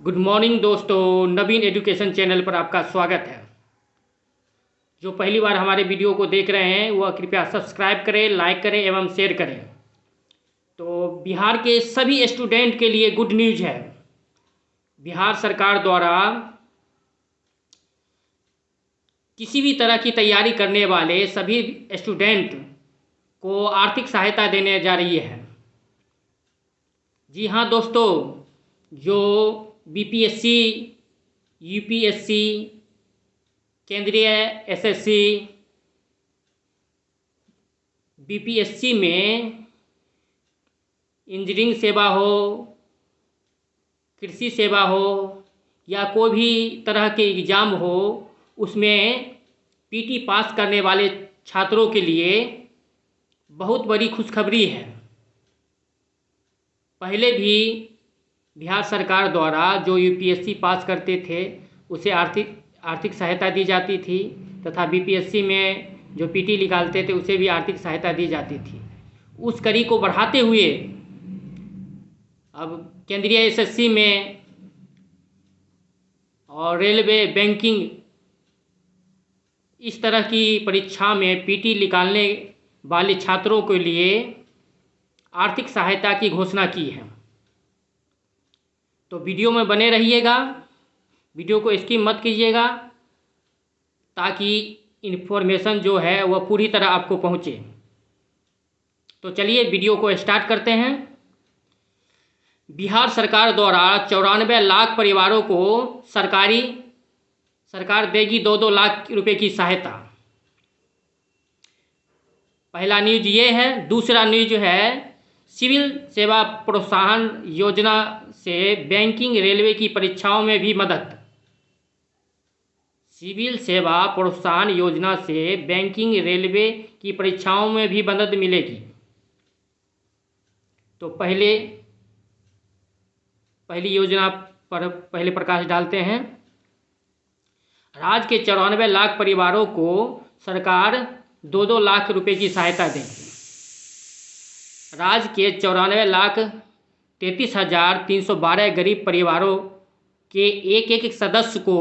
Good morning दोस्तों, नवीन education channel पर आपका स्वागत है। जो पहली बार हमारे वीडियो को देख रहे हैं वह कृपया सब्सक्राइब करें, लाइक करें एवं शेयर करें। तो बिहार के सभी स्टूडेंट के लिए गुड न्यूज़ है। बिहार सरकार द्वारा किसी भी तरह की तैयारी करने वाले सभी स्टूडेंट को आर्थिक सहायता देने जा रही है। जी हाँ दोस्तों, जो बीपीएससी, यूपीएससी, केंद्रीय एसएससी, बीपीएससी में इंजीनियरिंग सेवा हो, कृषि सेवा हो या कोई भी तरह के एग्ज़ाम हो, उसमें पीटी पास करने वाले छात्रों के लिए बहुत बड़ी खुशखबरी है। पहले भी बिहार सरकार द्वारा जो यूपीएससी पास करते थे उसे आर्थिक सहायता दी जाती थी तथा बीपीएससी में जो पीटी निकालते थे उसे भी आर्थिक सहायता दी जाती थी। उस कड़ी को बढ़ाते हुए अब केंद्रीय एसएससी में और रेलवे, बैंकिंग, इस तरह की परीक्षा में पीटी निकालने वाले छात्रों के लिए आर्थिक सहायता की घोषणा की है। तो वीडियो में बने रहिएगा, वीडियो को स्किप मत कीजिएगा ताकि इन्फॉर्मेशन जो है वह पूरी तरह आपको पहुँचे। तो चलिए वीडियो को स्टार्ट करते हैं। बिहार सरकार द्वारा 94 लाख परिवारों को सरकार देगी 2-2 लाख रुपए की सहायता। पहला न्यूज ये है। दूसरा न्यूज है सिविल सेवा प्रोत्साहन योजना से बैंकिंग, रेलवे की परीक्षाओं में भी मदद। सिविल सेवा प्रोत्साहन योजना से बैंकिंग, रेलवे की परीक्षाओं में भी मदद मिलेगी। तो पहली योजना पर पहले प्रकाश डालते हैं। राज्य के 94 लाख परिवारों को सरकार 2-2 लाख रुपए की सहायता देगी। राज्य के 94,33,312 गरीब परिवारों के एक सदस्य को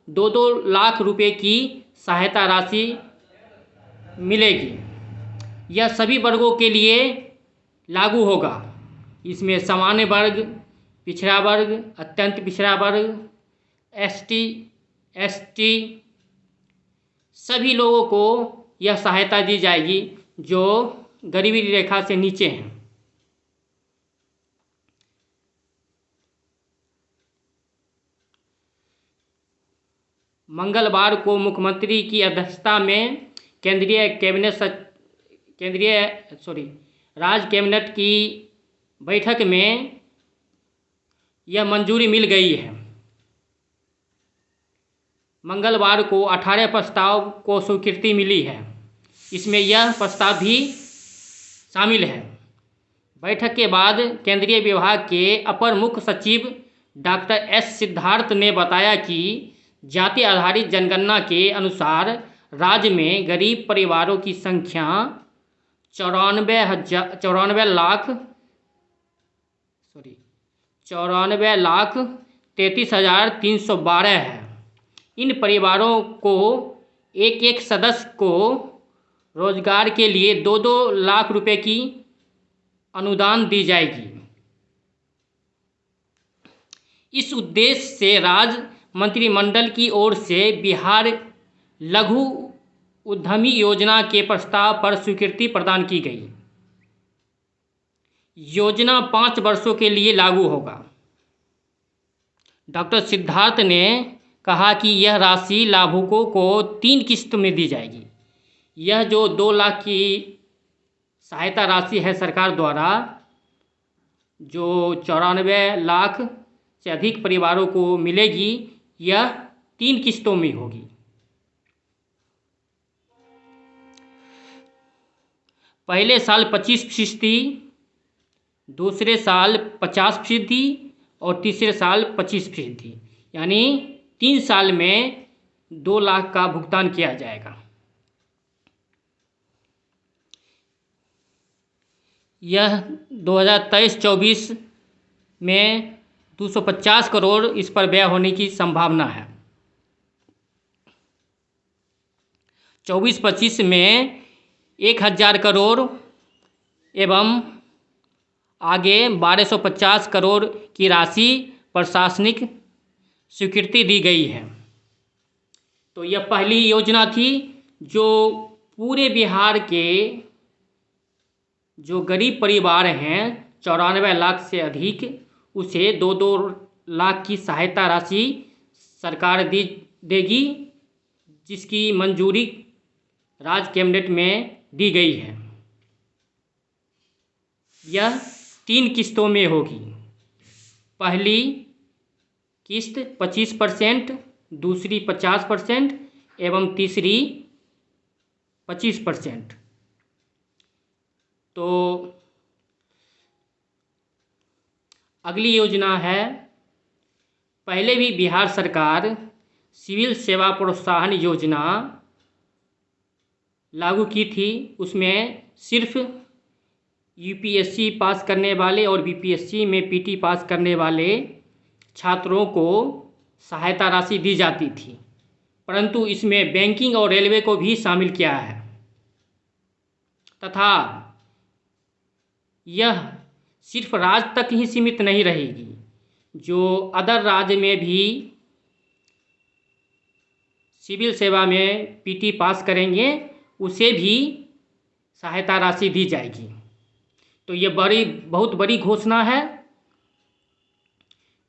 2-2 लाख रुपए की सहायता राशि मिलेगी। यह सभी वर्गों के लिए लागू होगा। इसमें सामान्य वर्ग, पिछड़ा वर्ग, अत्यंत पिछड़ा वर्ग, एसटी सभी लोगों को यह सहायता दी जाएगी जो गरीबी रेखा से नीचे हैं। मंगलवार को मुख्यमंत्री की अध्यक्षता में राज्य कैबिनेट की बैठक में यह मंजूरी मिल गई है। मंगलवार को 18 प्रस्ताव को स्वीकृति मिली है। इसमें यह प्रस्ताव भी शामिल है। बैठक के बाद केंद्रीय विभाग के अपर मुख्य सचिव डॉक्टर एस सिद्धार्थ ने बताया कि जाति आधारित जनगणना के अनुसार राज्य में गरीब परिवारों की संख्या 94,33,312 है। इन परिवारों को एक सदस्य को रोजगार के लिए 2-2 लाख रुपए की अनुदान दी जाएगी। इस उद्देश्य से राज्य मंत्रिमंडल की ओर से बिहार लघु उद्यमी योजना के प्रस्ताव पर स्वीकृति प्रदान की गई। योजना 5 वर्षों के लिए लागू होगा। डॉक्टर सिद्धार्थ ने कहा कि यह राशि लाभुकों को 3 किस्त में दी जाएगी। यह जो 2 लाख की सहायता राशि है सरकार द्वारा, जो 94 लाख से अधिक परिवारों को मिलेगी, यह 3 किस्तों में होगी। पहले साल 25%, दूसरे साल 50% और तीसरे साल 25%, यानी 3 साल में 2 लाख का भुगतान किया जाएगा। यह 2023-24 में 250 करोड़ इस पर व्यय होने की संभावना है। 24-25 में 1000 करोड़ एवं आगे 1250 करोड़ की राशि प्रशासनिक स्वीकृति दी गई है। तो यह पहली योजना थी जो पूरे बिहार के जो गरीब परिवार हैं 94 लाख से अधिक, उसे 2-2 लाख की सहायता राशि सरकार देगी, जिसकी मंजूरी राज्य कैबिनेट में दी गई है। यह 3 किस्तों में होगी। पहली किस्त 25%, दूसरी 50% एवं तीसरी 25%। तो अगली योजना है, पहले भी बिहार सरकार सिविल सेवा प्रोत्साहन योजना लागू की थी। उसमें सिर्फ यूपीएससी पास करने वाले और बीपीएससी में पीटी पास करने वाले छात्रों को सहायता राशि दी जाती थी, परंतु इसमें बैंकिंग और रेलवे को भी शामिल किया है तथा यह सिर्फ राज्य तक ही सीमित नहीं रहेगी। जो अदर राज्य में भी सिविल सेवा में पीटी पास करेंगे उसे भी सहायता राशि दी जाएगी। तो ये बहुत बड़ी घोषणा है।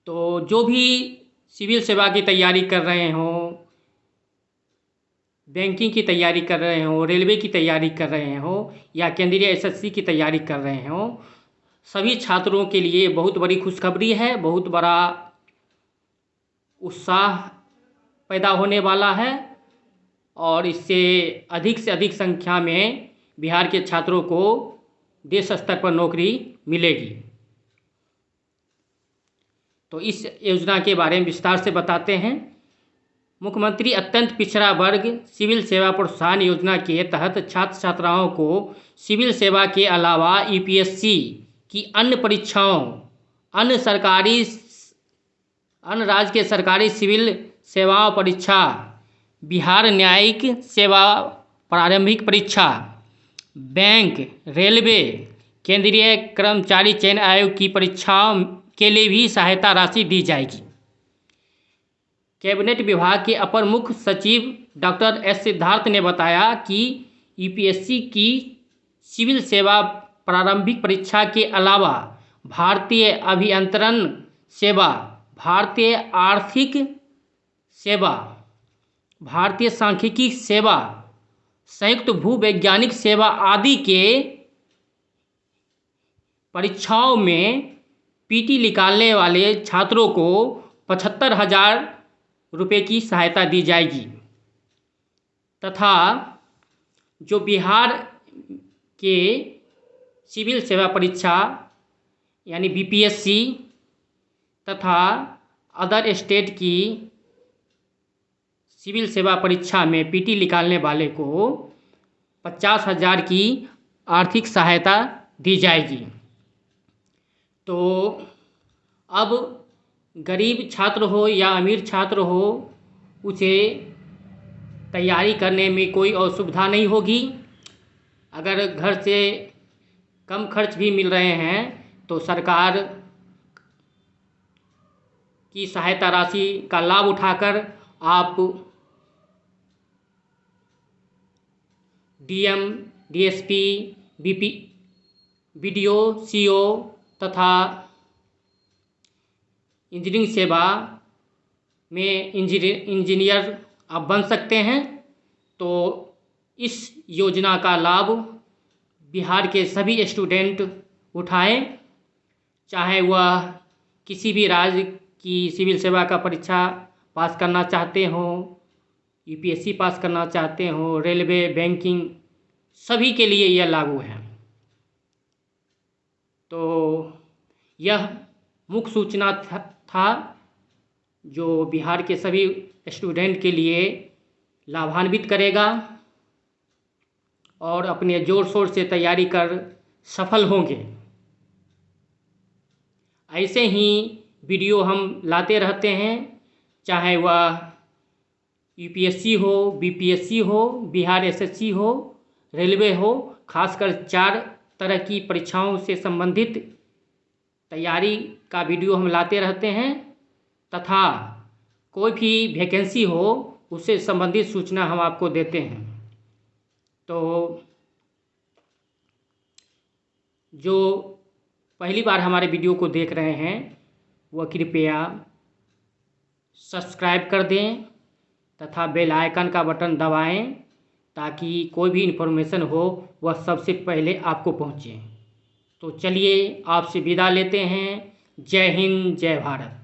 तो जो भी सिविल सेवा की तैयारी कर रहे हों, बैंकिंग की तैयारी कर रहे हों, रेलवे की तैयारी कर रहे हों या केंद्रीय एसएससी की तैयारी कर रहे हों, सभी छात्रों के लिए बहुत बड़ी खुशखबरी है, बहुत बड़ा उत्साह पैदा होने वाला है और इससे से अधिक संख्या में बिहार के छात्रों को देश स्तर पर नौकरी मिलेगी। तो इस योजना के बारे में विस्तार से बताते हैं। मुख्यमंत्री अत्यंत पिछड़ा वर्ग सिविल सेवा प्रोत्साहन योजना के तहत छात्र छात्राओं को सिविल सेवा के अलावा यूपीएससी की अन्य परीक्षाओं, अन्य राज्य के सरकारी सिविल सेवाओं परीक्षा, बिहार न्यायिक सेवा प्रारंभिक परीक्षा, बैंक, रेलवे, केंद्रीय कर्मचारी चयन आयोग की परीक्षाओं के लिए भी सहायता राशि दी जाएगी। कैबिनेट विभाग के अपर मुख्य सचिव डॉक्टर एस सिद्धार्थ ने बताया कि यूपीएससी की सिविल सेवा प्रारंभिक परीक्षा के अलावा भारतीय अभियंत्रण सेवा, भारतीय आर्थिक सेवा, भारतीय सांख्यिकी सेवा, संयुक्त भूवैज्ञानिक सेवा आदि के परीक्षाओं में पीटी निकालने वाले छात्रों को 75,000 रुपये की सहायता दी जाएगी तथा जो बिहार के सिविल सेवा परीक्षा यानी बीपीएससी तथा अदर स्टेट की सिविल सेवा परीक्षा में पीटी निकालने वाले को 50,000 की आर्थिक सहायता दी जाएगी। तो अब गरीब छात्र हो या अमीर छात्र हो, उसे तैयारी करने में कोई असुविधा नहीं होगी। अगर घर से कम खर्च भी मिल रहे हैं तो सरकार की सहायता राशि का लाभ उठाकर आप डीएम, डीएसपी, बीडीओ, सीओ तथा इंजीनियरिंग सेवा में इंजीनियर आप बन सकते हैं। तो इस योजना का लाभ बिहार के सभी स्टूडेंट उठाएं, चाहे वह किसी भी राज्य की सिविल सेवा का परीक्षा पास करना चाहते हों, यूपीएससी पास करना चाहते हों, रेलवे, बैंकिंग, सभी के लिए यह लागू है। तो यह मुख्य सूचना था जो बिहार के सभी स्टूडेंट के लिए लाभान्वित करेगा और अपने जोर शोर से तैयारी कर सफल होंगे। ऐसे ही वीडियो हम लाते रहते हैं, चाहे वह यूपीएससी हो, बीपीएससी हो, बिहार एसएससी हो, रेलवे हो। खासकर 4 तरह की परीक्षाओं से संबंधित तैयारी का वीडियो हम लाते रहते हैं, तथा कोई भी वैकेंसी हो उससे संबंधित सूचना हम आपको देते हैं। तो जो पहली बार हमारे वीडियो को देख रहे हैं वह कृपया सब्सक्राइब कर दें तथा बेल आइकन का बटन दबाएं, ताकि कोई भी इन्फॉर्मेशन हो वह सबसे पहले आपको पहुंचे। तो चलिए आपसे विदा लेते हैं। जय हिंद, जय भारत।